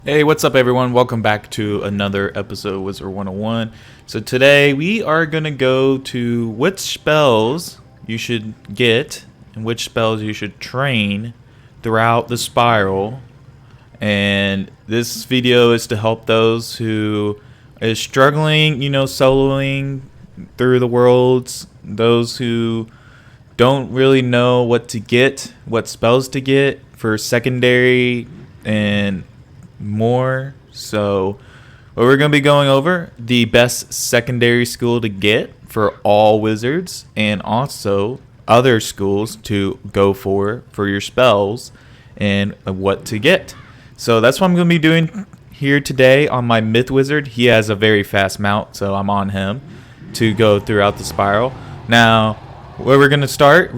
Hey, what's up everyone? Welcome back to another episode of Wizard101. So today we are going to go to which spells you should get and which spells you should train throughout the spiral. And this video is to help those who is struggling, soloing through the worlds, those who don't really know what to get, what spells to get for secondary and more. So what we're going to be going over the best secondary school to get for all wizards and also other schools to go for your spells and what to get. So that's what I'm going to be doing here today on my Myth Wizard. He has a very fast mount, so I'm on him to go throughout the spiral. Now where we're going to start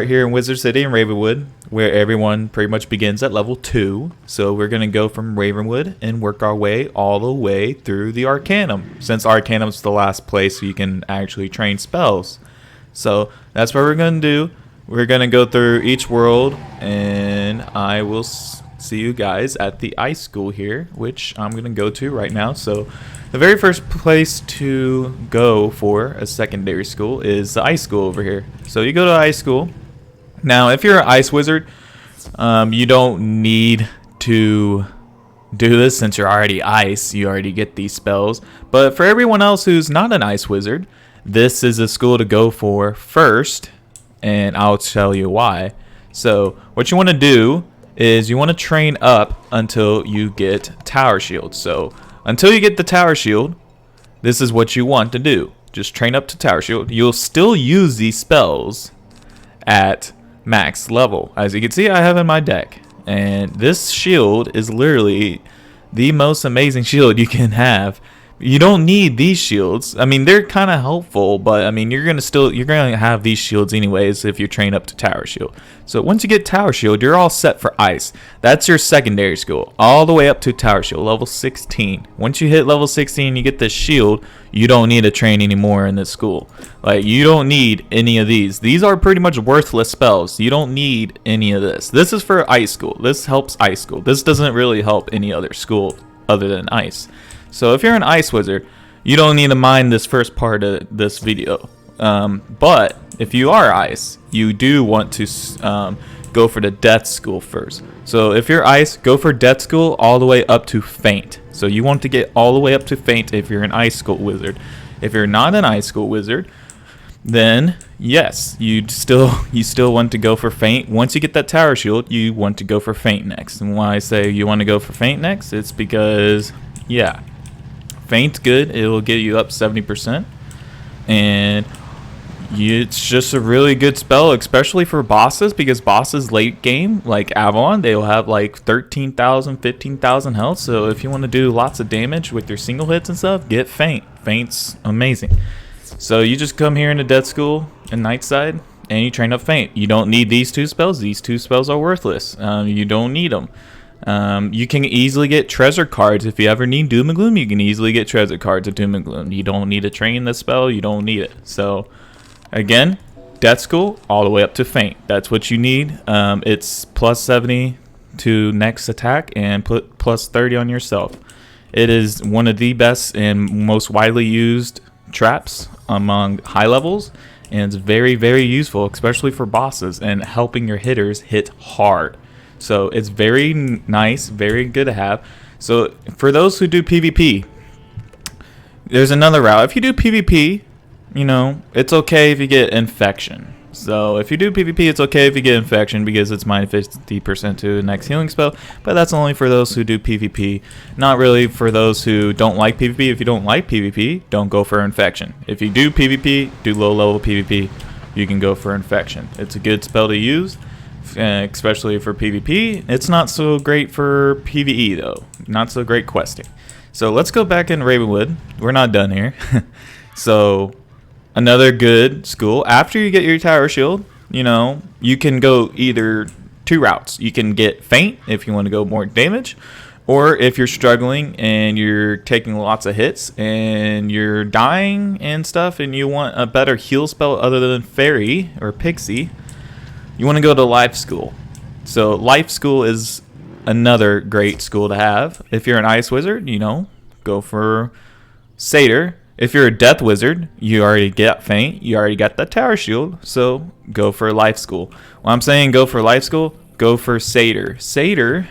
here in Wizard City in Ravenwood, where everyone pretty much begins at level 2. So we're going to go from Ravenwood and work our way all the way through the Arcanum, since Arcanum is the last place you can actually train spells. So that's what we're going to do. We're going to go through each world, and I will see you guys at the ice school here, which I'm going to go to right now. So the very first place to go for a secondary school is the ice school over here. So you go to ice school. Now, if you're an ice wizard, you don't need to do this since you're already ice. You already get these spells. But for everyone else who's not an ice wizard, this is a school to go for first, and I'll tell you why. So what you want to do is you want to train up until you get Tower Shield. So until you get the Tower Shield, this is what you want to do. Just train up to Tower Shield. You'll still use these spells at max level. As you can see, I have in my deck, and this shield is literally the most amazing shield you can have. You don't need these shields. I mean, they're kind of helpful, but I mean, you're gonna have these shields anyways if you train up to Tower Shield. So once you get Tower Shield, you're all set for ice. That's your secondary school, all the way up to Tower Shield, level 16. Once you hit level 16, you get this shield. You don't need to train anymore in this school. Like, you don't need any of these. These are pretty much worthless spells. You don't need any of this. This is for ice school. This helps ice school. This doesn't really help any other school other than ice. So if you're an ice wizard, you don't need to mind this first part of this video. But if you are ice, you do want to go for the death school first. So if you're ice, go for death school all the way up to faint. So you want to get all the way up to faint if you're an ice school wizard. If you're not an ice school wizard, then yes, you still want to go for faint. Once you get that Tower Shield, you want to go for faint next. And why I say you want to go for faint next, it's because, yeah, faint's good. It will get you up 70%, and it's just a really good spell, especially for bosses, because bosses late game like Avalon, they'll have like 13,000, 15,000 health. So if you want to do lots of damage with your single hits and stuff, get faint. Faint's amazing. So you just come here into Death School and Nightside, and you train up faint. You don't need these two spells. These two spells are worthless. You don't need them. You can easily get treasure cards. If you ever need Doom and Gloom, you can easily get treasure cards of Doom and Gloom. You don't need to train this spell. You don't need it. So again, Death School all the way up to faint. That's what you need. It's plus 70 to next attack and put plus 30 on yourself. It is one of the best and most widely used traps among high levels, and it's very, very useful, especially for bosses and helping your hitters hit hard. So it's very nice, very good to have. So for those who do PvP, there's another route. If you do PvP, it's okay if you get infection. So if you do PvP, it's okay if you get infection because it's minus 50% to the next healing spell. But that's only for those who do PvP, not really for those who don't like PvP. If you don't like PvP, don't go for infection. If you do PvP, do low level PvP, you can go for infection. It's a good spell to use, especially for PvP. It's not so great for PvE though. Not so great questing. So let's go back in Ravenwood. We're not done here. So another good school, after you get your Tower Shield, you can go either two routes. You can get faint if you want to go more damage, or if you're struggling and you're taking lots of hits and you're dying and stuff and you want a better heal spell other than Fairy or Pixie, you want to go to Life School. So Life School is another great school to have. If you're an ice wizard, you know, go for Satyr. If you're a death wizard, you already get faint. You already got the tower shield, so go for life school. When I'm saying go for life school, go for Satyr. Satyr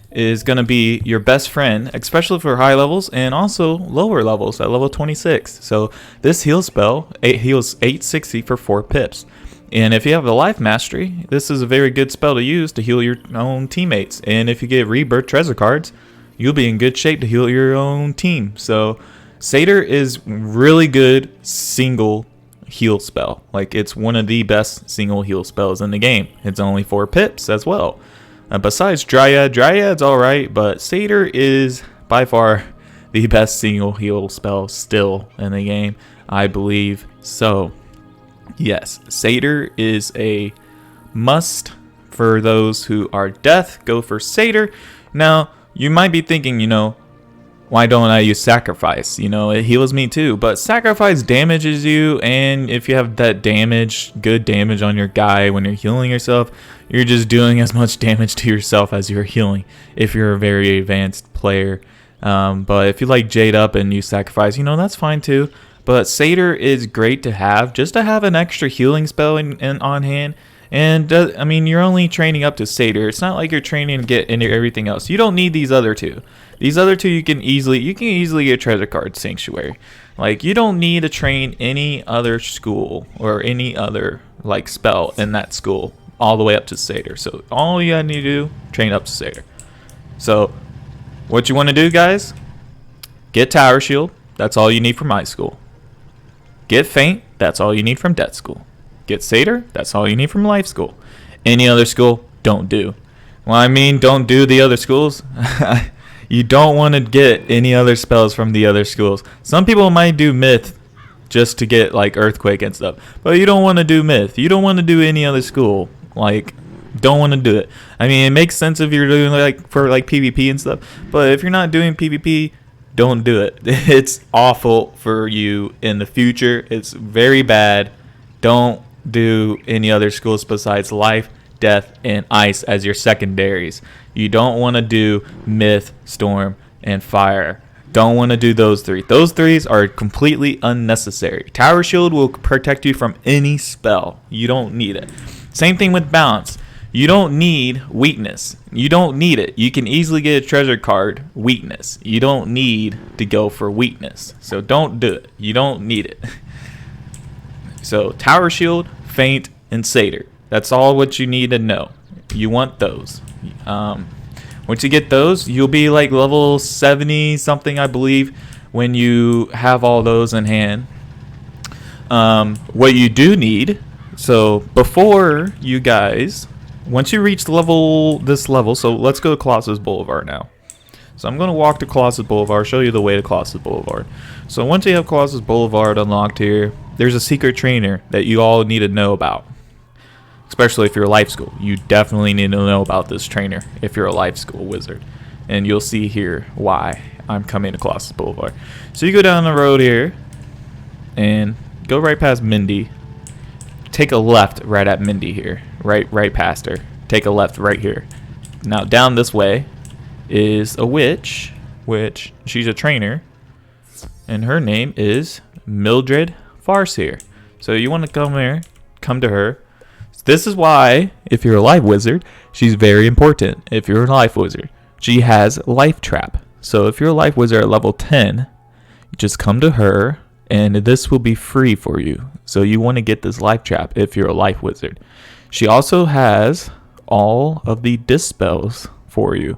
is going to be your best friend, especially for high levels and also lower levels at level 26. So this heal spell heals 860 for 4 pips. And if you have the life mastery, this is a very good spell to use to heal your own teammates. And if you get rebirth treasure cards, you'll be in good shape to heal your own team. So Satyr is really good single heal spell. Like, it's one of the best single heal spells in the game. It's only 4 pips as well. Besides Dryad's alright, but Satyr is by far the best single heal spell still in the game, I believe. So yes, Satyr is a must for those who are death. Go for Satyr. Now, you might be thinking, you know, why don't I use Sacrifice? You know, it heals me too. But Sacrifice damages you, and if you have that damage, good damage on your guy when you're healing yourself, you're just doing as much damage to yourself as you're healing if you're a very advanced player. But if you like Jade up and use Sacrifice, you know, that's fine too. But Satyr is great to have, just to have an extra healing spell on hand. And I mean, you're only training up to Satyr. It's not like you're training to get into everything else. You don't need these other two. These other two you can easily get treasure card Sanctuary. Like, you don't need to train any other school or any other like spell in that school all the way up to Satyr. So all you need to do, train up to Satyr. So what you want to do, guys? Get Tower Shield. That's all you need from my school. Get Faint. That's all you need from Death School. Get Satyr. That's all you need from Life School. Any other school, don't do. Well, I mean, don't do the other schools. You don't want to get any other spells from the other schools. Some people might do Myth just to get like Earthquake and stuff, but you don't want to do Myth. You don't want to do any other school. Like, don't want to do it. I mean, it makes sense if you're doing like for like PvP and stuff, but if you're not doing PvP, don't do it. It's awful for you in the future. It's very bad. Don't do any other schools besides Life, Death, and Ice as your secondaries. You don't want to do Myth, Storm, and Fire. Don't want to do those three. Those threes are completely unnecessary. Tower Shield will protect you from any spell. You don't need it. Same thing with Balance. You don't need Weakness. You don't need it. You can easily get a treasure card Weakness. You don't need to go for Weakness. So don't do it. You don't need it. So Tower Shield, Faint, and Satyr. That's all what you need to know. You want those. Once you get those, you'll be like level 70 something, I believe, when you have all those in hand. What you do need, so before you guys, once you reach this level, so let's go to Colossus Boulevard now. So I'm going to walk to Colossus Boulevard, show you the way to Colossus Boulevard. So once you have Colossus Boulevard unlocked here, there's a secret trainer that you all need to know about. Especially if you're a Life School. You definitely need to know about this trainer if you're a Life School wizard. And you'll see here why I'm coming to Colossus Boulevard. So you go down the road here and go right past Mindy. Take a left right at Mindy here. Right past her. Take a left right here. Now down this way is a witch, which she's a trainer. And her name is Mildred Farseer. So you want to come to her. This is why, if you're a Life Wizard, she's very important. If you're a Life Wizard, she has Life Trap. So if you're a Life Wizard at level 10, you just come to her, and this will be free for you. So you want to get this Life Trap if you're a Life Wizard. She also has all of the Dispels for you.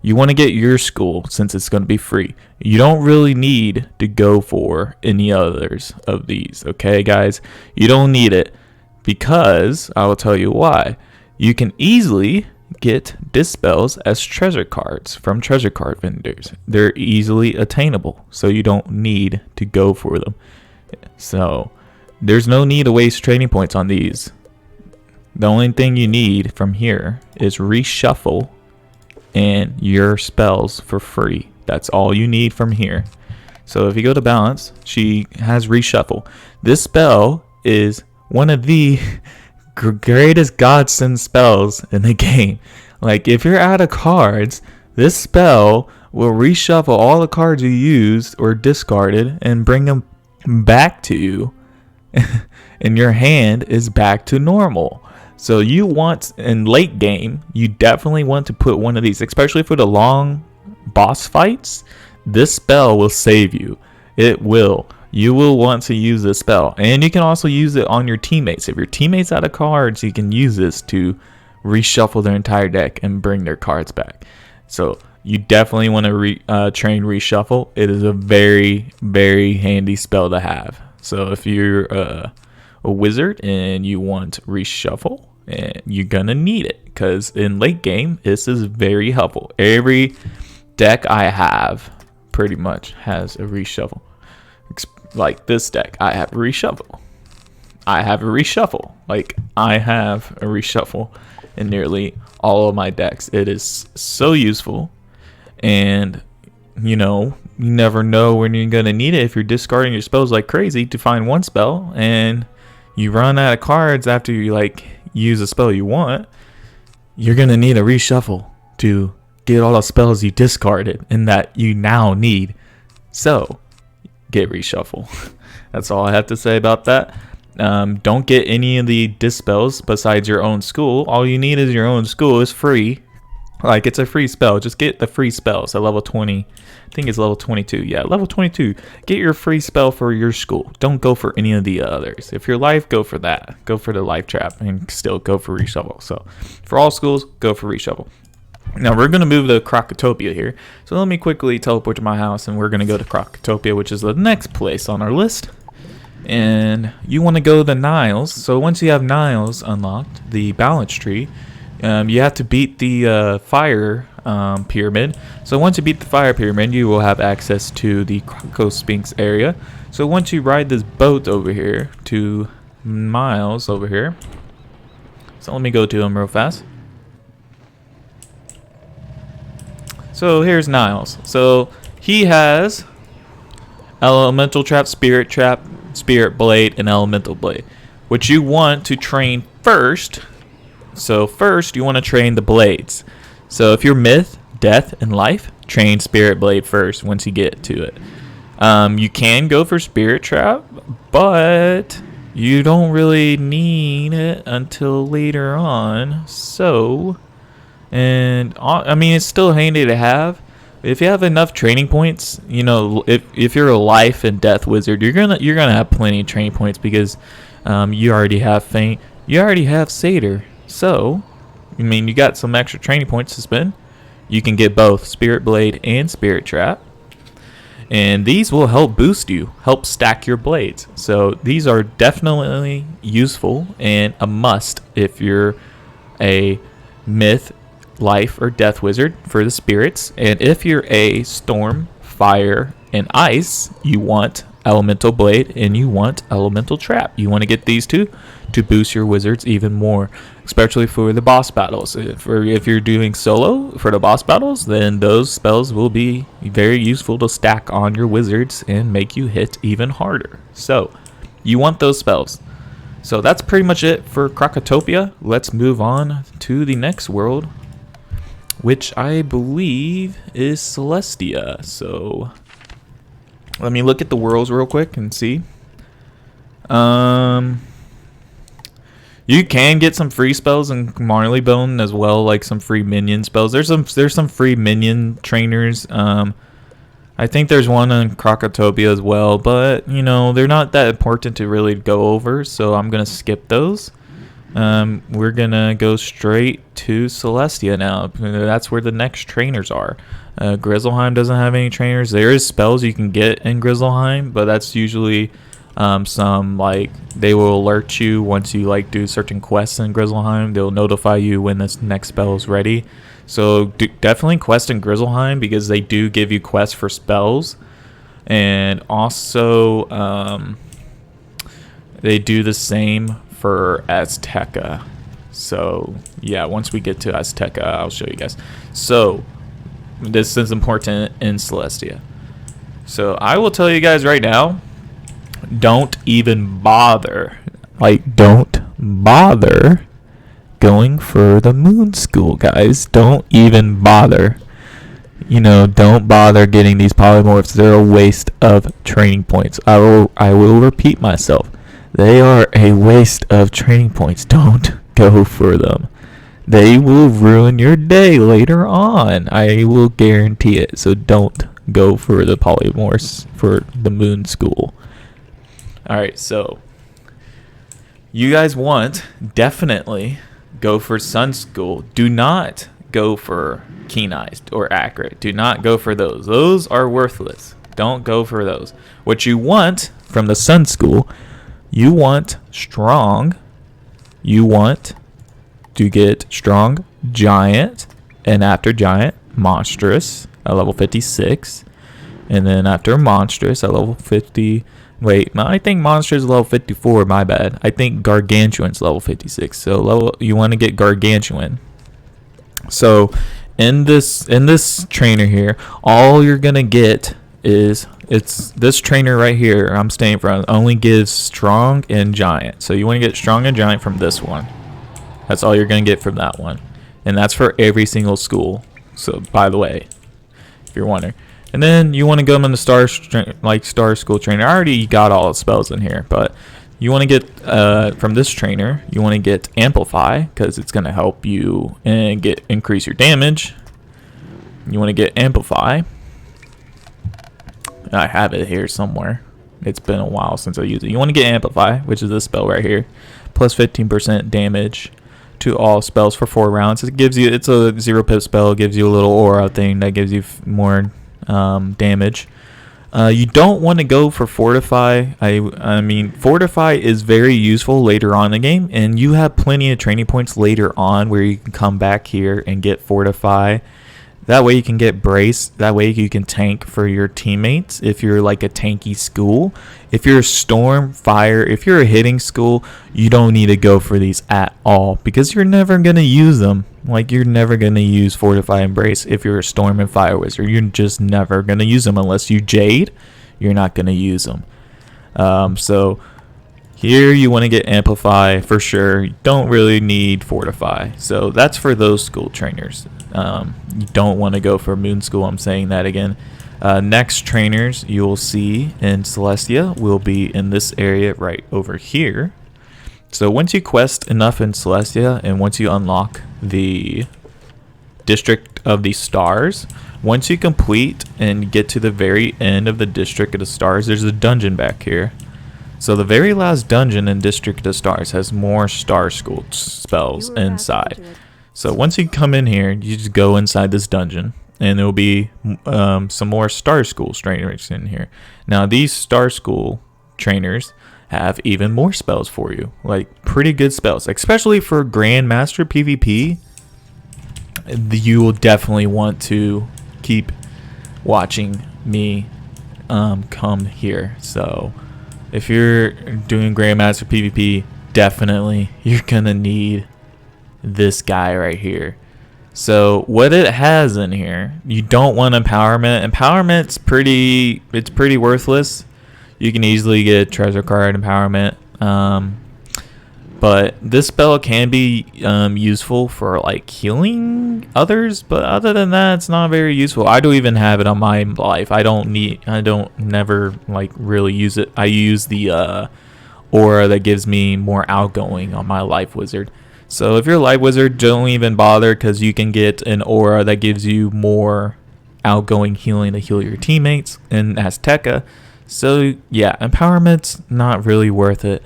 You want to get your school since it's going to be free. You don't really need to go for any others of these, okay, guys? You don't need it. Because, I will tell you why. You can easily get Dispels as treasure cards from treasure card vendors. They're easily attainable, so you don't need to go for them. So, there's no need to waste training points on these. The only thing you need from here is reshuffle and your spells for free. That's all you need from here. So, if you go to Balance, she has reshuffle. This spell is one of the greatest godsend spells in the game. Like, if you're out of cards, this spell will reshuffle all the cards you used or discarded and bring them back to you. And your hand is back to normal. So you want, in late game, you definitely want to put one of these, especially for the long boss fights. This spell will save you. It will. You will want to use this spell. And you can also use it on your teammates. If your teammate's out of cards, you can use this to reshuffle their entire deck and bring their cards back. So you definitely want to train reshuffle. It is a very, very handy spell to have. So if you're a wizard and you want reshuffle, and you're gonna need it, because in late game this is very helpful. Every deck I have pretty much has a reshuffle. Like this deck, I have a reshuffle. I have a reshuffle. Like, I have a reshuffle in nearly all of my decks. It is so useful, and you never know when you're gonna need it. If you're discarding your spells like crazy to find one spell and you run out of cards after you use a spell you want, you're gonna need a reshuffle to get all the spells you discarded and that you now need. So get reshuffle. That's all I have to say about that. Don't get any of the dispels besides your own school. All you need is your own school. Is free. Like, it's a free spell. Just get the free spells at level 20. I think it's level 22. Yeah, level 22. Get your free spell for your school. Don't go for any of the others. If your life, go for that. Go for the life trap and still go for reshuffle. So for all schools, go for reshuffle. Now we're going to move to Krokotopia here. So let me quickly teleport to my house, and we're going to go to Krokotopia, which is the next place on our list. And you want to go to the Niles. So once you have Niles unlocked, the balance tree, you have to beat the fire pyramid. So once you beat the fire pyramid, you will have access to the Krokosphinx area. So once you ride this boat over here to Miles over here. So let me go to him real fast. So here's Niles. So he has elemental trap, spirit blade, and elemental blade, which you want to train first. So first you want to train the blades. So if you're myth, death, and life, train spirit blade first once you get to it. You can go for spirit trap, but you don't really need it until later on. So, and I mean, it's still handy to have. If you have enough training points, if you're a life and death wizard, you're gonna have plenty of training points, because you already have feint, you already have satyr. So, I mean, you got some extra training points to spend. You can get both spirit blade and spirit trap, and these will help boost you, help stack your blades. So these are definitely useful and a must if you're a myth, life, or death wizard for the spirits. And if you're a storm, fire, and ice, you want elemental blade and you want elemental trap. You want to get these two to boost your wizards even more, especially for the boss battles. If you're doing solo for the boss battles, then those spells will be very useful to stack on your wizards and make you hit even harder. So you want those spells. So that's pretty much it for Krokotopia. Let's move on to the next world, which I believe is Celestia. So let me look at the worlds real quick and see. You can get some free spells in Marleybone as well, like some free minion spells. There's some free minion trainers. I think there's one in Krokotopia as well, but they're not that important to really go over, so I'm gonna skip those. We're gonna go straight to Celestia now. That's where the next trainers are. Grizzleheim doesn't have any trainers. There is spells you can get in Grizzleheim, but that's usually some, like, they will alert you once you do certain quests in Grizzleheim. They'll notify you when this next spell is ready. So definitely quest in Grizzleheim, because they do give you quests for spells. And also they do the same for Azteca. So yeah, once we get to Azteca, I'll show you guys. So this is important in Celestia. So I will tell you guys right now, don't even bother. Don't bother going for the moon school, guys. Don't even bother. Don't bother getting these polymorphs. They're a waste of training points. I will repeat myself. They are a waste of training points. Don't go for them. They will ruin your day later on. I will guarantee it. So don't go for the polymorphs for the moon school. Alright, so you guys definitely go for sun school. Do not go for keen-eyed or accurate. Do not go for those. Those are worthless. Don't go for those. What you want from the sun school, you want strong. You want to get strong giant, and after giant, monstrous at level 56, and then after monstrous at level 50. Wait, no, I think monstrous is level 54. My bad. I think gargantuan's level 56. So you want to get gargantuan. So in this trainer here, all you're gonna get is it's this trainer right here. I'm staying from only gives strong and giant. So you want to get strong and giant from this one. That's all you're going to get from that one. And that's for every single school. So, by the way, if you're wondering. And then you want to go in the star school trainer. I already got all the spells in here. But you want to get, from this trainer, you want to get Amplify. Because it's going to help you and increase your damage. You want to get Amplify. I have it here somewhere. It's been a while since I used it. You want to get Amplify, which is this spell right here. Plus 15% damage to all spells for 4 rounds. It's a 0 pip spell. It gives you a little aura thing that gives you more damage. You don't want to go for Fortify. I mean, Fortify is very useful later on in the game, and you have plenty of training points later on where you can come back here and get Fortify. That way you can get Brace. That way you can tank for your teammates if you're like a tanky school. If you're a Storm, Fire, if you're a hitting school, you don't need to go for these at all because you're never going to use them. Like, you're never going to use Fortify and Brace if you're a Storm and Fire Wizard. You're just never going to use them unless you Jade. You're not going to use them. So here you want to get Amplify for sure. You don't really need Fortify. So that's for those school trainers. You don't want to go for Moon School. I'm saying that again. Next trainers you will see in Celestia will be in this area right over here. So once you quest enough in Celestia and once you unlock the District of the Stars, once you complete and get to the very end of the District of the Stars, there's a dungeon back here. So the very last dungeon in District of the Stars has more Star School spells inside. So once you come in here, you just go inside this dungeon, and there will be some more Star School trainers in here. Now, these Star School trainers have even more spells for you, like pretty good spells, especially for Grandmaster PvP. You will definitely want to keep watching me come here. So if you're doing Grandmaster PvP, definitely you're gonna need this guy right here. So what it has in here, you don't want empowerment. Empowerment's pretty worthless. You can easily get treasure card empowerment, but this spell can be useful for like healing others, but other than that, it's not very useful. I don't even have it on my life. I don't never like really use it. I use the aura that gives me more outgoing on my life wizard. So if you're a light wizard, don't even bother because you can get an aura that gives you more outgoing healing to heal your teammates in Azteca. So yeah, empowerment's not really worth it.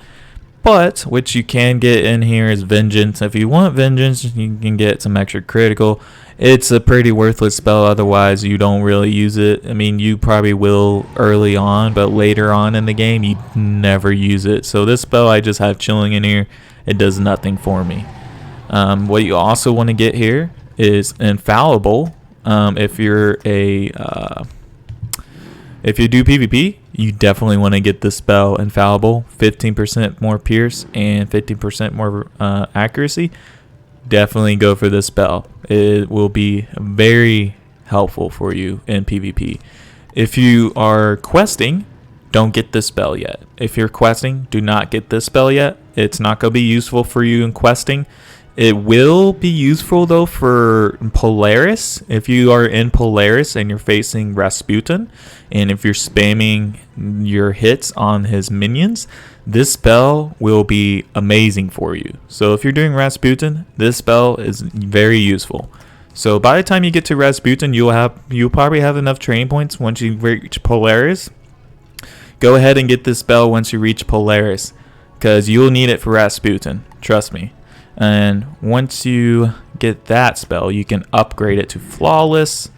But what you can get in here is Vengeance. If you want Vengeance, you can get some extra critical. It's a pretty worthless spell, otherwise you don't really use it. I mean, you probably will early on, but later on in the game, you never use it. So this spell I just have chilling in here. It does nothing for me. What you also want to get here is Infallible. If you do PvP, you definitely want to get this spell Infallible. 15% more pierce and 15% more accuracy. Definitely go for this spell. It will be very helpful for you in PvP. If you are questing, don't get this spell yet. If you're questing, do not get this spell yet. It's not going to be useful for you in questing. It will be useful though for Polaris. If you are in Polaris and you're facing Rasputin, and if you're spamming your hits on his minions, this spell will be amazing for you. So if you're doing Rasputin, this spell is very useful. So by the time you get to Rasputin, you'll probably have enough training points once you reach Polaris. Go ahead and get this spell once you reach Polaris, because you'll need it for Rasputin. Trust me. And once you get that spell, you can upgrade it to Flawless.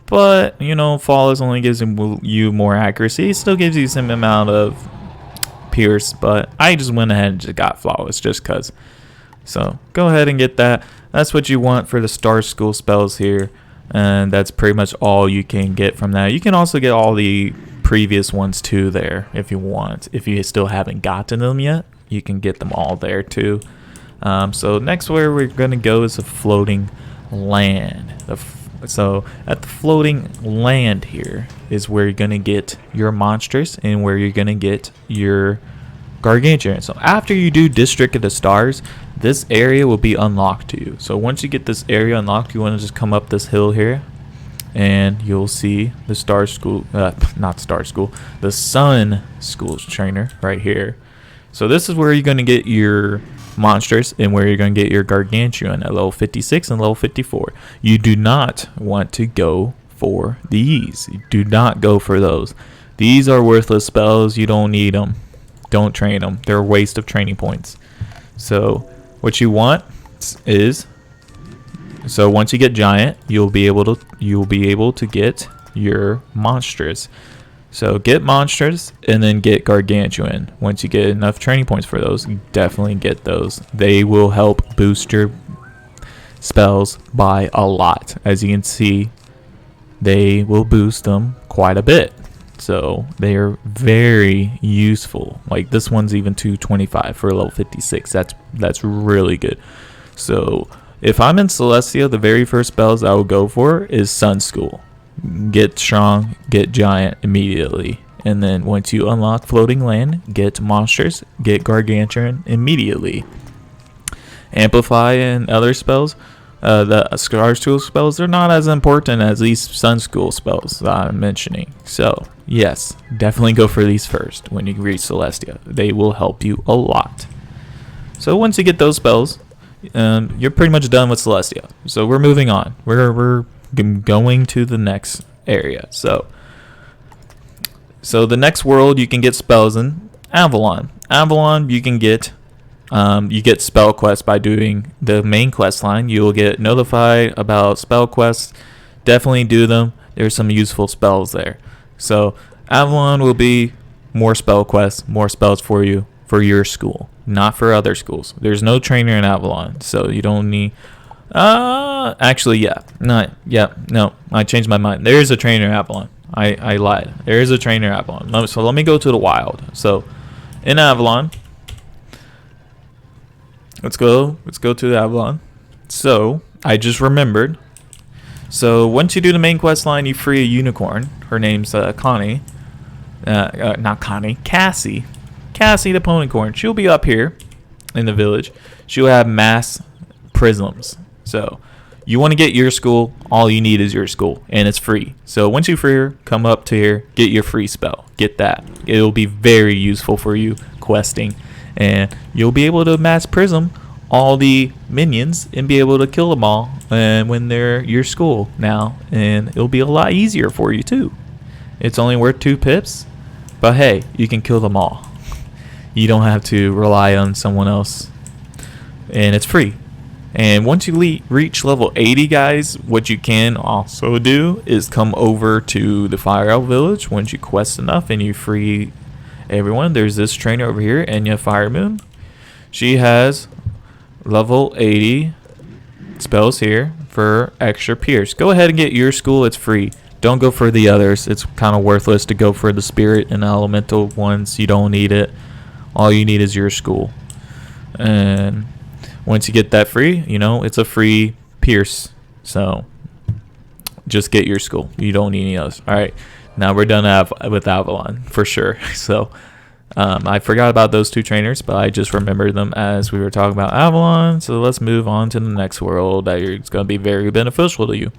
But, you know, Flawless only gives you more accuracy. It still gives you some amount of Pierce, but I just went ahead and just got Flawless just because. So, go ahead and get that. That's what you want for the Star School spells here. And that's pretty much all you can get from that. You can also get all the previous ones too there if you want. If you still haven't gotten them yet, you can get them all there too. So next where we're going to go is a floating land. So at the floating land here is where you're going to get your Monstrous and where you're going to get your gargantuan. So after you do District of the Stars, this area will be unlocked to you. So once you get this area unlocked, you want to just come up this hill here and you'll see the Star School, not Star School, the Sun School trainer right here. So this is where you're going to get your Monstrous and where you're going to get your gargantuan at level 56 and level 54. You do not want to go for these. You do not go for those. These are worthless spells. You don't need them. Don't train them. They're a waste of training points. So what you want is, so once you get giant, you'll be able to get your Monstrous. So get Monstrous and then get gargantuan. Once you get enough training points for those, you definitely get those. They will help boost your spells by a lot. As you can see, they will boost them quite a bit. So they are very useful. Like this one's even 225 for level 56. That's really good. So if I'm in Celestia, the very first spells I will go for is Sun School. Get strong, get giant immediately. And then once you unlock floating land, get Monstrous, get gargantuan immediately. Amplify and other spells, the Star School spells, they're not as important as these Sun School spells that I'm mentioning. So yes, definitely go for these first when you reach Celestia. They will help you a lot. So once you get those spells, you're pretty much done with Celestia. So we're moving on. We're going to the next area. So the next world you can get spells in Avalon. Avalon you can get spell quests by doing the main quest line. You will get notified about spell quests. Definitely do them. There's some useful spells there. So Avalon will be more spell quests, more spells for you for your school, not for other schools. There's no trainer in Avalon, so you don't need. Actually, no, I changed my mind. There is a trainer in Avalon. I lied. There is a trainer in Avalon. So let me go to the wild. So in Avalon, let's go to the Avalon. So I just remembered. So once you do the main quest line, you free a unicorn. Her name's Connie. Not Connie, Cassie. Cassie the ponycorn. She'll be up here in the village. She'll have mass prisms. So you want to get your school, all you need is your school, and it's free. So once you free her, come up to here, get your free spell. Get that. It'll be very useful for you questing, and you'll be able to mass prism all the minions and be able to kill them all and when they're your school now, and it'll be a lot easier for you too. It's only worth 2 pips, but hey, you can kill them all. You don't have to rely on someone else, and it's free. And once you reach level 80, guys, what you can also do is come over to the Fire Elf Village. Once you quest enough and you free everyone, there's this trainer over here, Enya Firemoon. She has level 80 spells here for extra pierce. Go ahead and get your school. It's free. Don't go for the others. It's kind of worthless to go for the spirit and elemental ones. You don't need it. All you need is your school. And once you get that free, you know, it's a free pierce. So just get your school. You don't need any others. All right. Now we're done with Avalon for sure. So I forgot about those 2 trainers, but I just remembered them as we were talking about Avalon. So let's move on to the next world that is going to be very beneficial to you.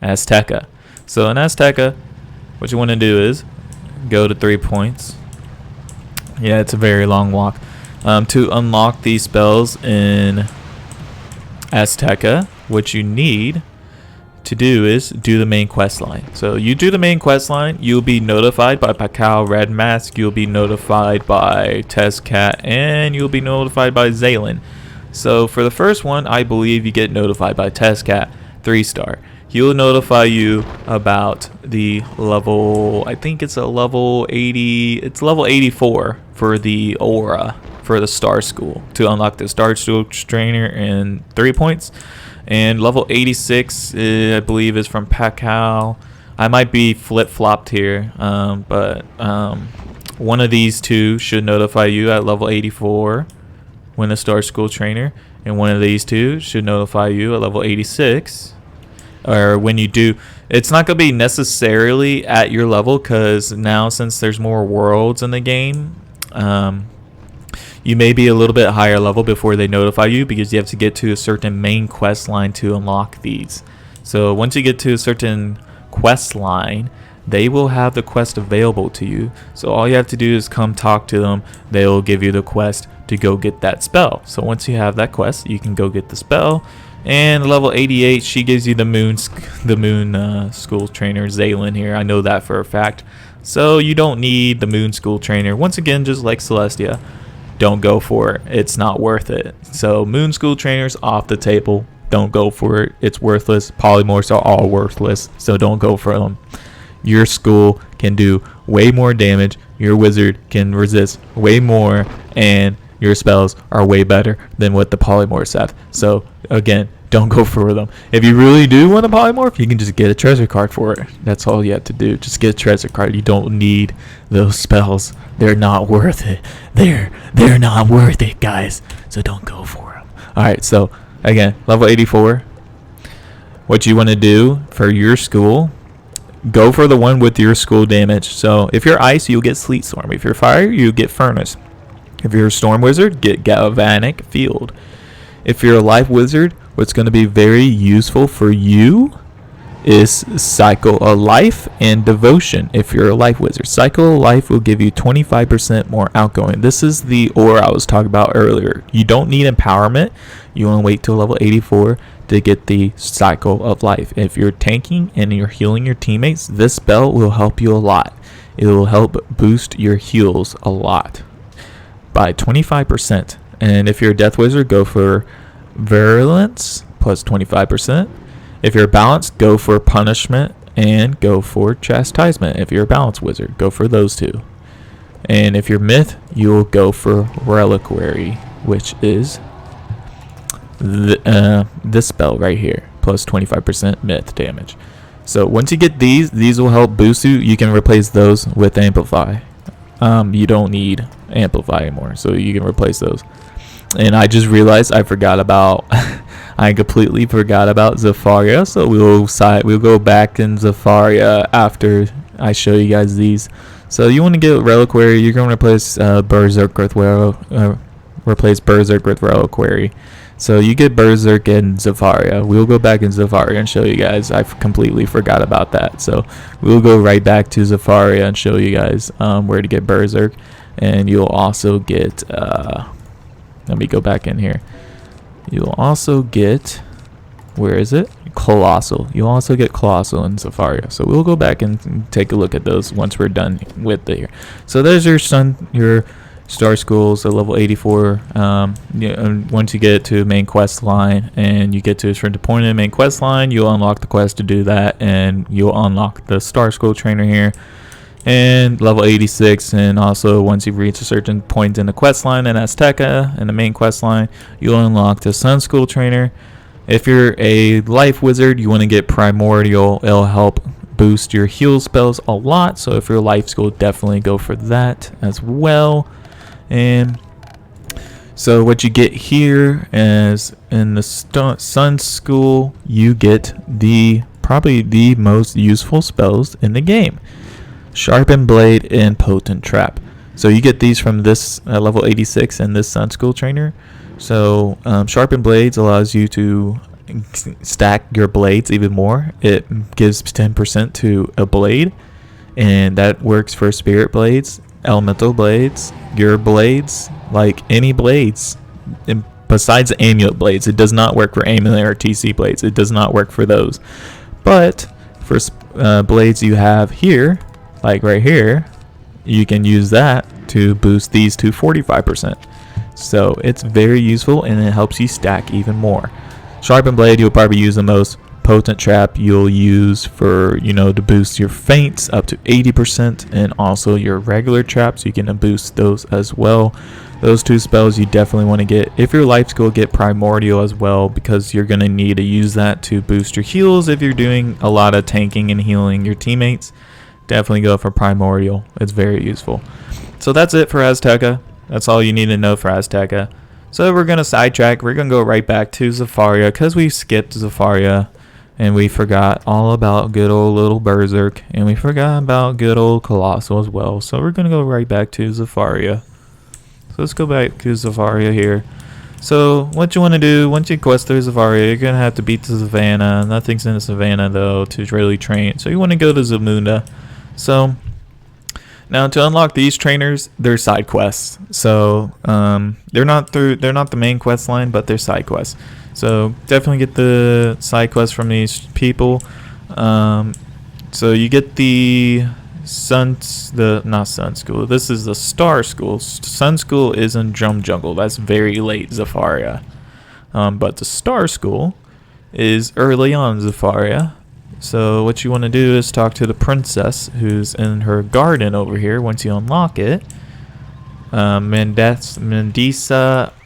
Azteca. So in Azteca, what you want to do is go to 3 points. Yeah, it's a very long walk. To unlock these spells in Azteca, what you need to do is do the main quest line. So you do the main quest line, you'll be notified by Pakal Red Mask, you'll be notified by Tezcat, and you'll be notified by Zaylin. So for the first one, I believe you get notified by Tezcat, 3-star. He'll notify you about the level, I think it's a level 80, it's level 84 for the aura for the Star School, to unlock the Star School trainer in 3 points. And level 86, I believe, is from Pakal. I might be flip-flopped here, but one of these 2 should notify you at level 84 when a Star School trainer, and one of these 2 should notify you at level 86. Or when you do, it's not going to be necessarily at your level, because now since there's more worlds in the game, you may be a little bit higher level before they notify you, because you have to get to a certain main quest line to unlock these. So once you get to a certain quest line, they will have the quest available to you. So all you have to do is come talk to them. They will give you the quest to go get that spell. So once you have that quest, you can go get the spell. And level 88, she gives you the moon school trainer Zaylin here. I know that for a fact. So you don't need the moon school trainer. Once again, just like Celestia, don't go for it. It's not worth it. So moon school trainers off the table. Don't go for it. It's worthless. Polymorphs are all worthless, so don't go for them. Your school can do way more damage. Your wizard can resist way more, and your spells are way better than what the polymorphs have. So again, don't go for them. If you really do want a polymorph, you can just get a treasure card for it. That's all you have to do. Just get a treasure card. You don't need those spells. They're not worth it. They're not worth it, guys. So don't go for them. All right. So again, level 84. What you want to do for your school, go for the one with your school damage. So if you're ice, you'll get Sleet Storm. If you're fire, you get Furnace. If you're a storm wizard, get Galvanic Field. If you're a life wizard, what's going to be very useful for you is Cycle of Life and Devotion. If you're a life wizard, Cycle of Life will give you 25% more outgoing. This is the aura I was talking about earlier. You don't need empowerment. You want to wait till level 84 to get the Cycle of Life. If you're tanking and you're healing your teammates, this spell will help you a lot. It will help boost your heals a lot by 25%. And if you're a death wizard, go for Virulence plus 25%. If you're a balance, go for Punishment and go for Chastisement. If you're a balance wizard, go for those 2. And if you're myth, you'll go for Reliquary, which is this spell right here, plus 25% myth damage. So once you get these will help boost you. You can replace those with Amplify. You don't need Amplify anymore, so you can replace those. And I just realized I forgot about I completely forgot about Zafaria, so we'll go back in Zafaria after I show you guys these. So you want to get Reliquary, you're going to replace Berserk with Reliquary. So you get Berserk and Zafaria. We'll go back in Zafaria and show you guys. I completely forgot about that. So we'll go right back to Zafaria and show you guys where to get Berserk. And you'll also get let me go back in here. You'll also get, where is it? Colossal. You'll also get Colossal in Zafaria. So we'll go back and take a look at those once we're done with it here. So there's your Star Schools at level 84. Once you get to main quest line and you get to a certain point in the main quest line, you'll unlock the quest to do that, and you'll unlock the Star School trainer here. And level 86, and also once you reach a certain point in the quest line in Azteca, in the main quest line, you'll unlock the Sun School trainer. If you're a life wizard, you want to get Primordial. It'll help boost your heal spells a lot, so if you're a life school, definitely go for that as well. And so what you get here is in the Sun School, you get probably the most useful spells in the game. Sharpened Blade and Potent Trap. So you get these from this level 86 and this Sun School trainer. So Sharpened Blades allows you to stack your blades even more. It gives 10% to a blade, and that works for Spirit Blades, Elemental Blades, your blades, like any blades. And besides Amulet Blades, it does not work for Amulet or TC Blades. It does not work for those. But for blades you have here, like right here, you can use that to boost these to 45%. So it's very useful, and it helps you stack even more. Sharpened Blade, you'll probably use the most. Potent Trap you'll use for, to boost your feints up to 80%, and also your regular traps, you can boost those as well. Those two spells you definitely want to get. If your life skill, get Primordial as well, because you're going to need to use that to boost your heals. If you're doing a lot of tanking and healing your teammates, definitely go for Primordial. It's very useful. So that's it for Azteca. That's all you need to know for Azteca. So we're going to sidetrack. We're going to go right back to Zafaria, because we skipped Zafaria. And we forgot all about good old little Berserk. And we forgot about good old Colossal as well. So we're going to go right back to Zafaria. So let's go back to Zafaria here. So what you want to do, once you quest through Zafaria, you're going to have to beat the Savannah. Nothing's in the Savannah though to really train. So you want to go to Zamunda. So now to unlock these trainers, they're side quests. So they're not the main quest line, but they're side quests. So definitely get the side quests from these people. So you get the not Sun School. This is the Star School. Sun School is in Drum Jungle. That's very late Zafaria. But the Star School is early on Zafaria. So what you want to do is talk to the princess who's in her garden over here. Once you unlock it, Mendisa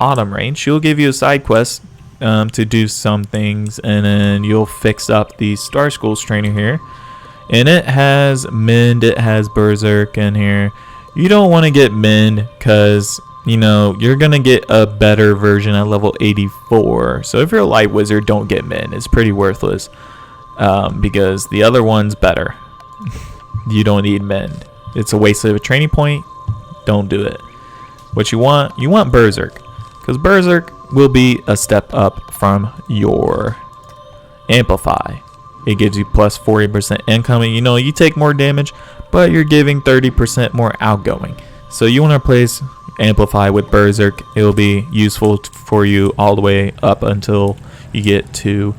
Autumn Rain. She'll give you a side quest to do some things, and then you'll fix up the Star School's trainer here. And it has Mend, it has Berserk in here. You don't want to get Mend because, you're going to get a better version at level 84. So if you're a light wizard, don't get Mend. It's pretty worthless because the other one's better. You don't need Mend. It's a waste of a training point. Don't do it. What you want Berserk, because Berserk will be a step up from your Amplify. It gives you plus 40% incoming. You take more damage, but you're giving 30% more outgoing. So you want to replace Amplify with Berserk. It will be useful for you all the way up until you get to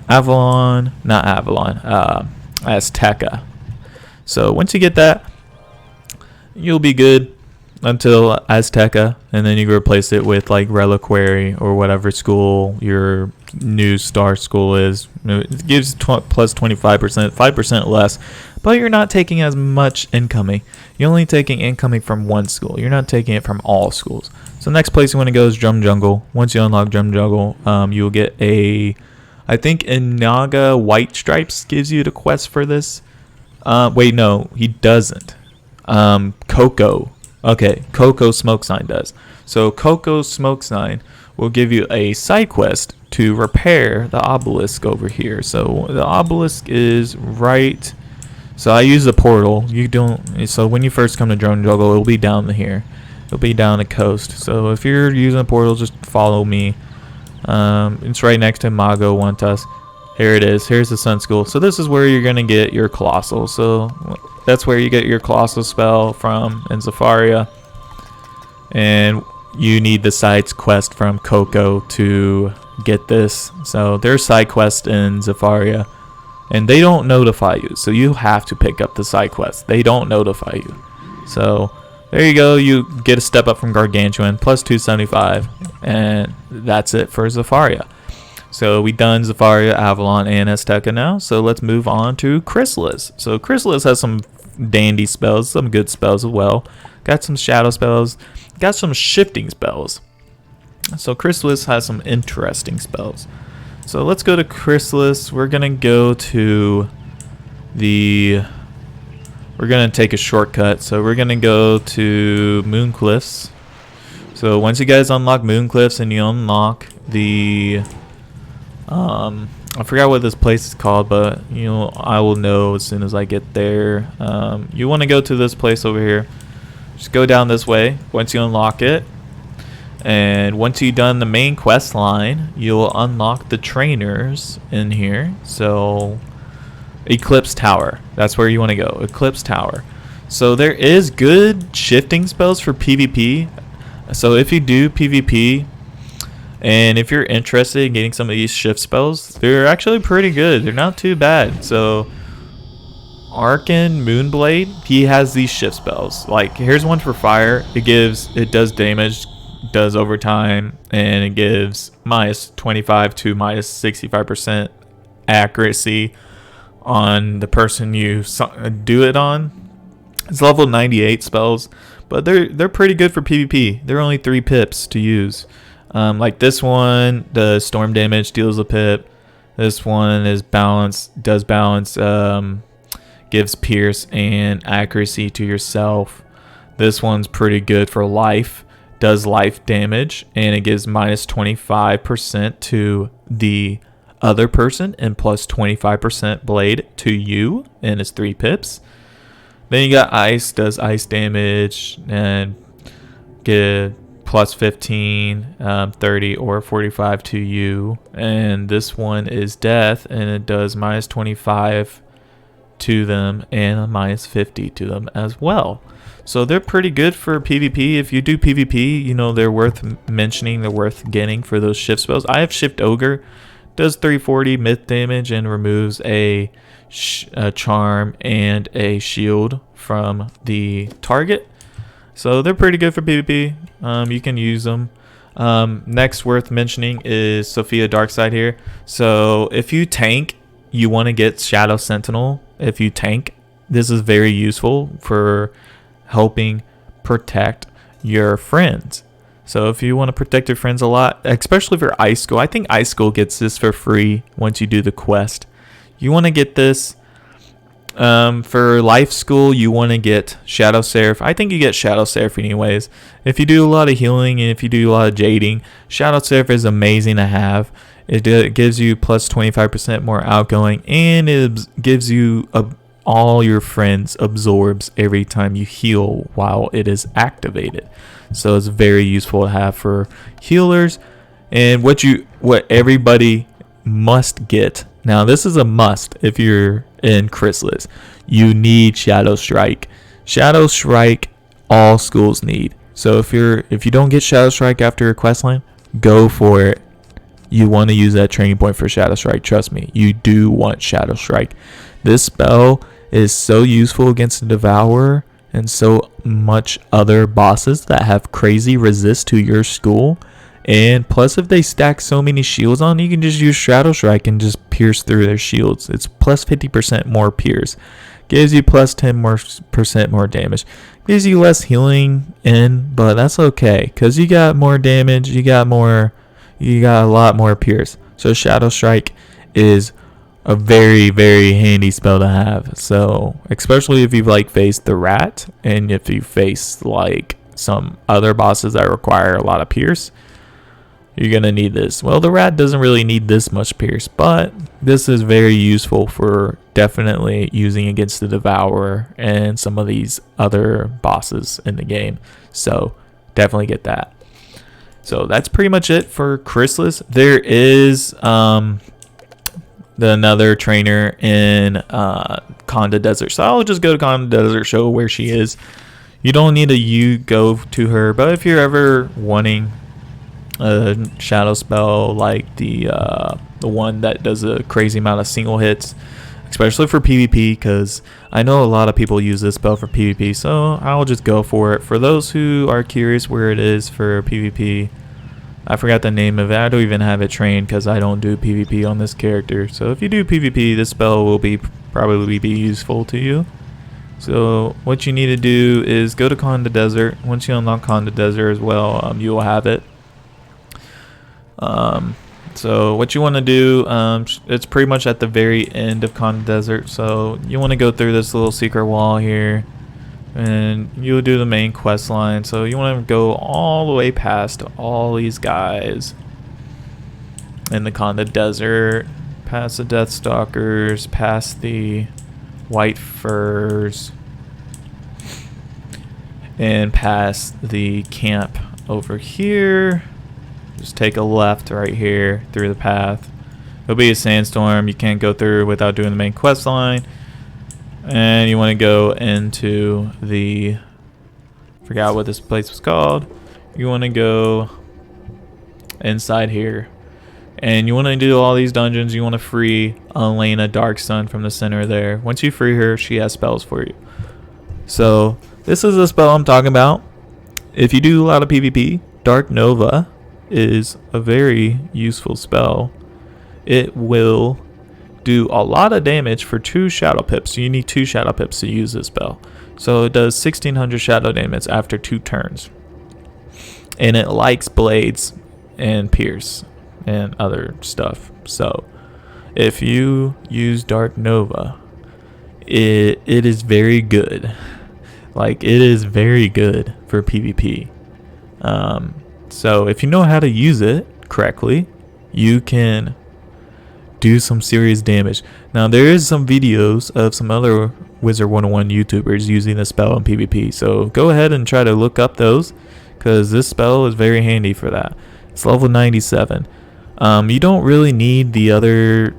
Azteca. So once you get that, you'll be good until Azteca, and then you can replace it with like Reliquary or whatever school your new Star School is. It gives plus 25%, 5% less, but you're not taking as much incoming. You're only taking incoming from one school. You're not taking it from all schools. So next place you want to go is Drum Jungle. Once you unlock Drum Jungle, you'll get I think Inaga White Stripes gives you the quest for this. Wait, no, he doesn't. Coco. Okay, Coco Smoke Sign does. So Coco Smoke Sign will give you a side quest to repair the obelisk over here. So the obelisk is right. So I use the portal. You don't. So when you first come to Drum Jungle, it'll be down here. It'll be down the coast. So if you're using the portal, just follow me. It's right next to Mago Wantas. Here it is. Here's the Sun School. So this is where you're gonna get your Colossal. So that's where you get your Colossal spell from in Zafaria. And you need the side quest from Coco to get this. So there's side quest in Zafaria, and they don't notify you. So you have to pick up the side quest. They don't notify you. So there you go. You get a step up from Gargantuan, plus 275, and that's it for Zafaria. So we done Zafaria, Avalon, and Azteca now. So let's move on to Chrysalis. So Chrysalis has some dandy spells, some good spells as well. Got some shadow spells, got some shifting spells. So Chrysalis has some interesting spells. So let's go to Chrysalis. We're gonna go to we're gonna take a shortcut. So we're gonna go to Mooncliffs. So once you guys unlock Mooncliffs and you unlock the I forgot what this place is called, but I will know as soon as I get there. You want to go to this place over here. just go down this way once you unlock it. And once you've done the main quest line, you'll unlock the trainers in here. So Eclipse Tower, that's where you want to go. Eclipse Tower. So there is good shifting spells for PvP. So if you do PvP, and if you're interested in getting some of these shift spells, they're actually pretty good. They're not too bad. So Arcan Moonblade, he has these shift spells. Like, here's one for fire. It does damage, does overtime, and it gives minus 25 to minus 65% accuracy on the person you do it on. It's level 98 spells, but they're pretty good for PvP. They're only 3 pips to use. Like this one, the storm damage deals a pip. This one is balance, does balance, gives pierce and accuracy to yourself. This one's pretty good for life, does life damage, and it gives minus 25% to the other person and plus 25% blade to you, and it's 3 pips. Then you got ice, does ice damage and get plus 15, 30 or 45 to you. And this one is death, and it does minus 25 to them and a minus 50 to them as well. So they're pretty good for PvP. If you do PvP, you know, they're worth mentioning, they're worth getting for those shift spells. I have Shift Ogre, does 340 myth damage and removes a charm and a shield from the target. So they're pretty good for PvP. You can use them. Next worth mentioning is Sophia Darkside here. So if you tank, you want to get Shadow Sentinel. If you tank, this is very useful for helping protect your friends. So if you want to protect your friends a lot, especially for Ice School, I think Ice School gets this for free once you do the quest. You want to get this. For Life School, you want to get Shadow Seraph. I think you get Shadow Seraph anyways. If you do a lot of healing and if you do a lot of jading, Shadow Seraph is amazing to have. It gives you plus 25% more outgoing, and it gives you all your friends absorbs every time you heal while it is activated. So it's very useful to have for healers. And what everybody must get. Now this is a must if you're in Chrysalis. You need Shadow Strike. Shadow Strike all schools need. So if you don't get Shadow Strike after a quest line, go for it. You want to use that training point for Shadow Strike. Trust me, you do want Shadow Strike. This spell is so useful against the Devourer and so much other bosses that have crazy resist to your school. And plus, if they stack so many shields on, you can just use Shadow Strike and just pierce through their shields. It's plus 50% more pierce. Gives you plus 10% more damage. Gives you less healing but that's okay, because you got more damage, you got a lot more pierce. So Shadow Strike is a very, very handy spell to have. So especially if you've faced the rat, and if you face some other bosses that require a lot of pierce, you're gonna need this. Well, the rat doesn't really need this much pierce, but this is very useful for definitely using against the Devourer and some of these other bosses in the game. So definitely get that. So that's pretty much it for Chrysalis. There is another trainer in Conda Desert. So I'll just go to Conda Desert, show where she is. You don't need to go to her, but if you're ever wanting a shadow spell like the one that does a crazy amount of single hits, especially for PvP, because I know a lot of people use this spell for PvP, so I'll just go for it. For those who are curious where it is for PvP, I forgot the name of it. I don't even have it trained because I don't do PvP on this character. So if you do PvP, this spell will probably be useful to you. So what you need to do is go to Conda Desert. Once you unlock Conda Desert as well, you will have it. So what you want to do, it's pretty much at the very end of Conda Desert. So you want to go through this little secret wall here, and you'll do the main quest line. So you want to go all the way past all these guys in the Conda Desert, past the Deathstalkers, past the White Furs, and past the camp over here. Just take a left right here through the path. It'll be a sandstorm. You can't go through without doing the main quest line. And you want to go into the... forgot what this place was called. You want to go inside here. And you want to do all these dungeons. You want to free Elena Darksun from the center there. Once you free her, she has spells for you. So this is the spell I'm talking about. If you do a lot of PvP, Dark Nova is a very useful spell. It will do a lot of damage for 2 shadow pips. You need 2 shadow pips to use this spell. So it does 1600 shadow damage after 2 turns. And it likes blades and pierce and other stuff. So if you use Dark Nova, it is very good. Like, it is very good for PvP. So if you know how to use it correctly, you can do some serious damage. Now there is some videos of some other Wizard101 YouTubers using the spell in PvP, so go ahead and try to look up those, because this spell is very handy for that. It's level 97. You don't really need the other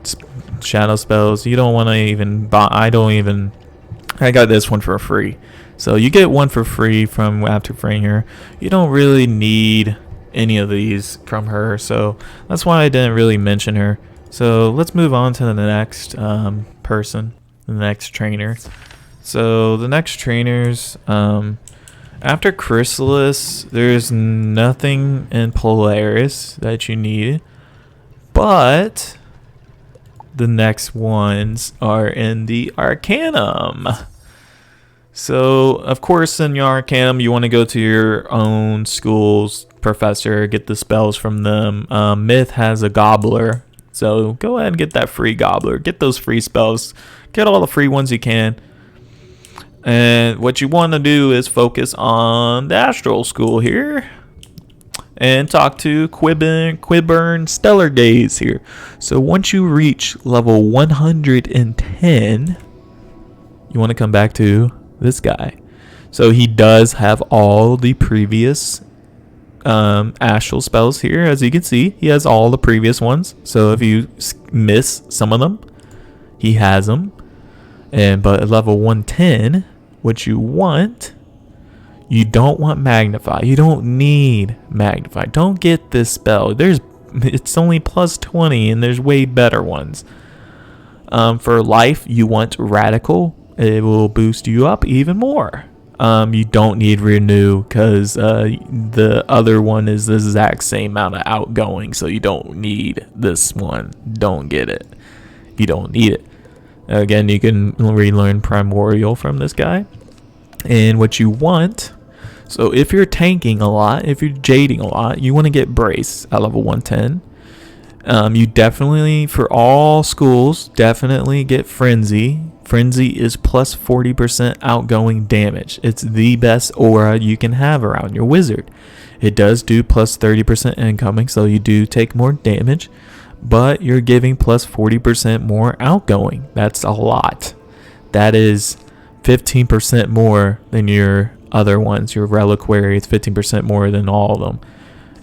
shadow spells. You don't want to even buy. I got this one for free, so you get one for free from after freeing her. You don't really need any of these from her, so that's why I didn't really mention her. So let's move on to the next person, the next trainer. So the next trainers, after Chrysalis, there's nothing in Polaris that you need, but the next ones are in the Arcanum. So of course in your Arcanum you want to go to your own school's professor, get the spells from them. Myth has a Gobbler. So go ahead and get that free Gobbler. Get those free spells. Get all the free ones you can. And what you want to do is focus on the Astral School here. And talk to Quiburn Stellar Gaze here. So once you reach level 110, you want to come back to this guy. So he does have all the previous astral spells here. As you can see, he has all the previous ones, so if you miss some of them, he has them. But at level 110, what you want, you don't want Magnify. You don't need Magnify. Don't get this spell. It's only plus 20 and there's way better ones. For life, you want Radical. It will boost you up even more. You don't need Renew, because the other one is the exact same amount of outgoing, so you don't need this one. Don't get it. You don't need it. Again, you can relearn Primordial from this guy. And what you want, so if you're tanking a lot, if you're jading a lot, you want to get Brace at level 110. You definitely, for all schools, definitely get Frenzy. Frenzy is plus 40% outgoing damage. It's the best aura you can have around your wizard. It does do plus 30% incoming, so you do take more damage, but you're giving plus 40% more outgoing. That's a lot. That is 15% more than your other ones. Your Reliquary is 15% more than all of them.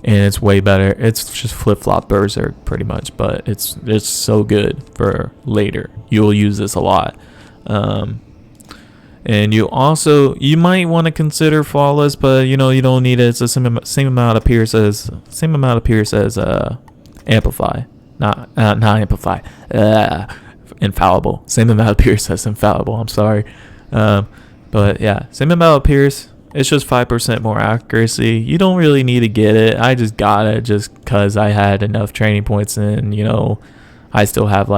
And it's way better. It's just flip-flop Berserk pretty much, but it's so good for later. You'll use this a lot. And you might want to consider Flawless, but you don't need it. It's the same amount of Pierce as Amplify. Not Amplify. Infallible. Same amount of Pierce as Infallible. I'm sorry. But yeah, same amount of Pierce. It's just 5% more accuracy. You don't really need to get it. I just got it just because I had enough training points, and I still have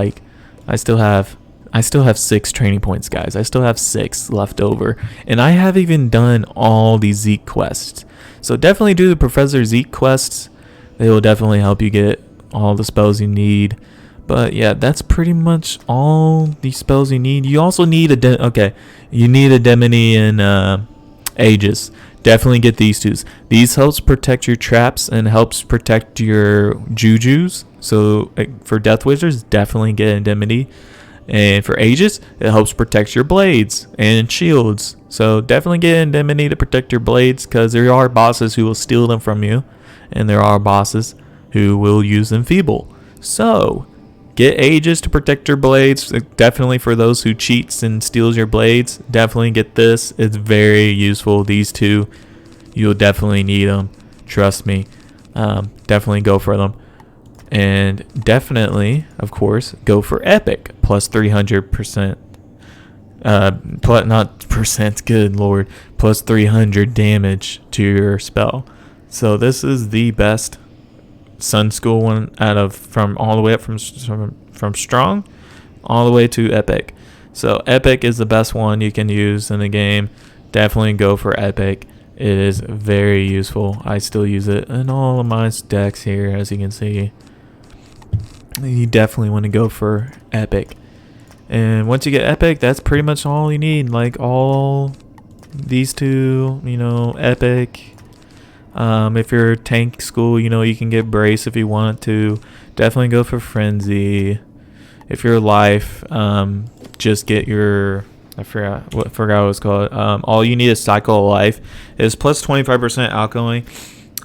6 training points, guys. I still have 6 left over, and I have even done all the Zeke quests. So definitely do the Professor Zeke quests. They will definitely help you get all the spells you need. But yeah, that's pretty much all the spells you need. You also need you need a Demony and Aegis. Definitely get these two. These helps protect your traps and helps protect your Jujus. So for Death Wizards, definitely get Indemnity. And for Aegis, it helps protect your blades and shields. So definitely get Indemnity to protect your blades, because there are bosses who will steal them from you, and there are bosses who will use them feeble. So get Aegis to protect your blades. Definitely for those who cheats and steals your blades, definitely get this. It's very useful. These two, you'll definitely need them. Trust me. Definitely go for them. And definitely, of course, go for Epic. Plus 300%. Not percent, good lord. Plus 300 damage to your spell. So this is the best Sun School one from all the way up from Strong all the way to Epic. So Epic is the best one you can use in the game. Definitely go for Epic. It is very useful. I still use it in all of my decks here, as you can see. You definitely want to go for Epic. And once you get Epic, that's pretty much all you need. Like all these two, Epic. If you're tank school, you can get Brace if you want to. Definitely go for Frenzy. If you're Life, just get your... I forgot what it was called. All you need is Cycle of Life. It's plus 25% outgoing.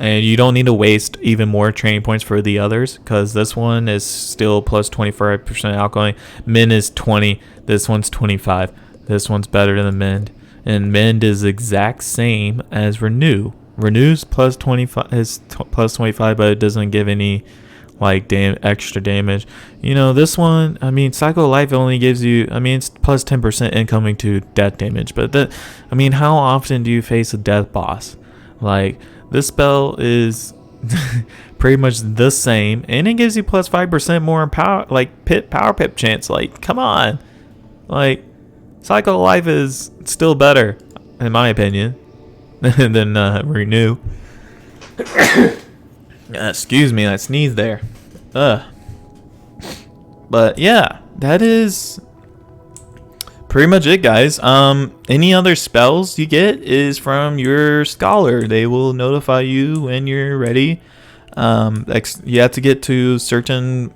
And you don't need to waste even more training points for the others, because this one is still plus 25% outgoing. Mend is 20. This one's 25. This one's better than Mend. And Mend is exact same as Renew. Renew's plus 25 is plus 25, but it doesn't give any extra damage. This one, Cycle of Life only gives you, it's plus 10% incoming to death damage. But how often do you face a death boss? This spell is pretty much the same, and it gives you plus 5% more power, power pip chance. Come on. Cycle of Life is still better, in my opinion, than Renew. Excuse me, I sneezed there. But yeah, that is pretty much it, guys. Any other spells you get is from your scholar. They will notify you when you're ready. You have to get to certain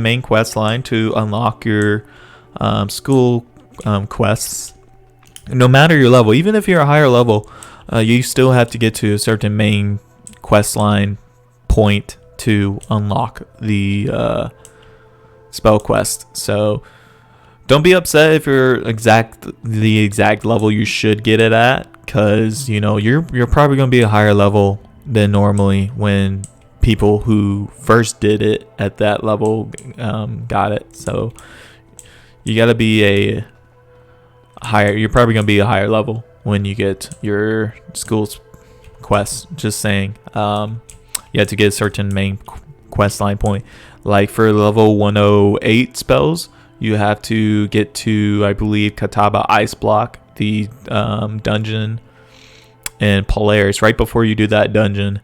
main quest line to unlock your school quests. No matter your level, even if you're a higher level, you still have to get to a certain main quest line point to unlock the spell quest. So don't be upset if you're the exact level you should get it at, because you're probably going to be a higher level than normally when people who first did it at that level got it. So you got to be you're probably going to be a higher level when you get your school's quests. Just saying. You have to get a certain main quest line point. Like for level 108 spells, you have to get to, I believe, Kataba Ice Block, the dungeon, and Polaris. Right before you do that dungeon,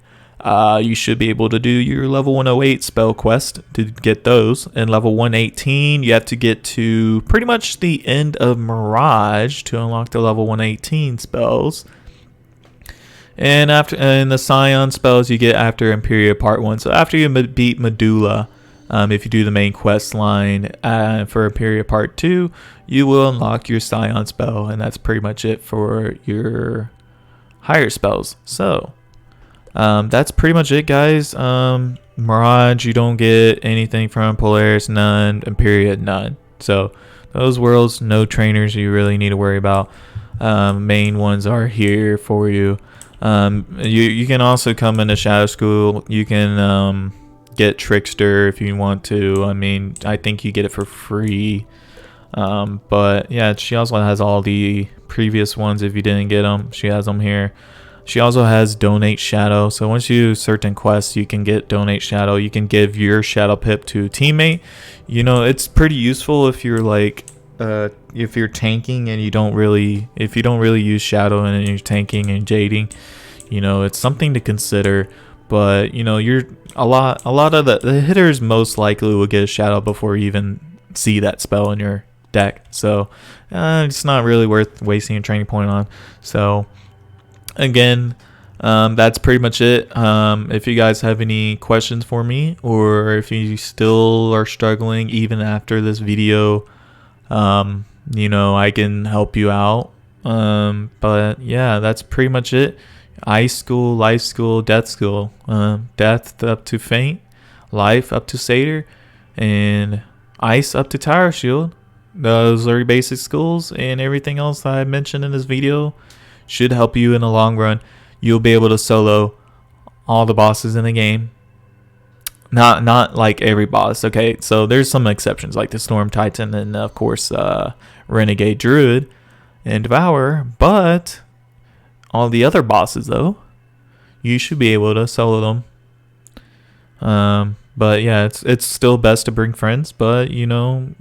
you should be able to do your level 108 spell quest to get those. And level 118, you have to get to pretty much the end of Mirage to unlock the level 118 spells. And in the Scion spells, you get after Imperia Part 1. So after you beat Medulla, if you do the main quest line for Imperia Part 2, you will unlock your Scion spell. And that's pretty much it for your higher spells. So that's pretty much it, guys. Mirage, you don't get anything from. Polaris, none. Imperia, none. So those worlds, no trainers you really need to worry about. Main ones are here for you. You can also come into Shadow School. You can get Trickster if you want to. I think you get it for free. But yeah, she also has all the previous ones if you didn't get them. She has them here. She also has Donate Shadow. So once you do certain quests, you can get Donate Shadow. You can give your Shadow Pip to a teammate. It's pretty useful if you're if you're tanking and you don't really use Shadow and you're tanking and jading, it's something to consider. But you're a lot of the hitters most likely will get a Shadow before you even see that spell in your deck. So it's not really worth wasting a training point on. So again, That's pretty much it. If you guys have any questions for me, or if you still are struggling even after this video, I can help you out. But yeah, that's pretty much it. Ice school, life school, death school. Death up to faint, life up to satyr, and ice up to tower shield. Those are your basic schools, and everything else that I mentioned in this video should help you in the long run. You'll be able to solo all the bosses in the game. Not like every boss, okay? So there's some exceptions, like the Storm Titan and of course Renegade Druid and Devourer. But all the other bosses, though, you should be able to solo them. But yeah, it's still best to bring friends, but you don't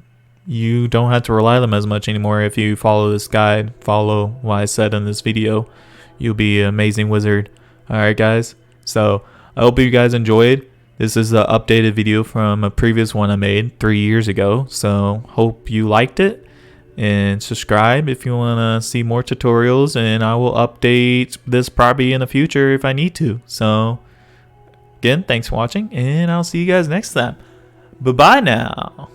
have to rely on them as much anymore. If you follow this guide, follow what I said in this video, you'll be an amazing wizard. Alright guys, so I hope you guys enjoyed. This is an updated video from a previous one I made 3 years ago, so hope you liked it. And subscribe if you want to see more tutorials, and I will update this probably in the future if I need to. So again, thanks for watching, and I'll see you guys next time. Bye bye now.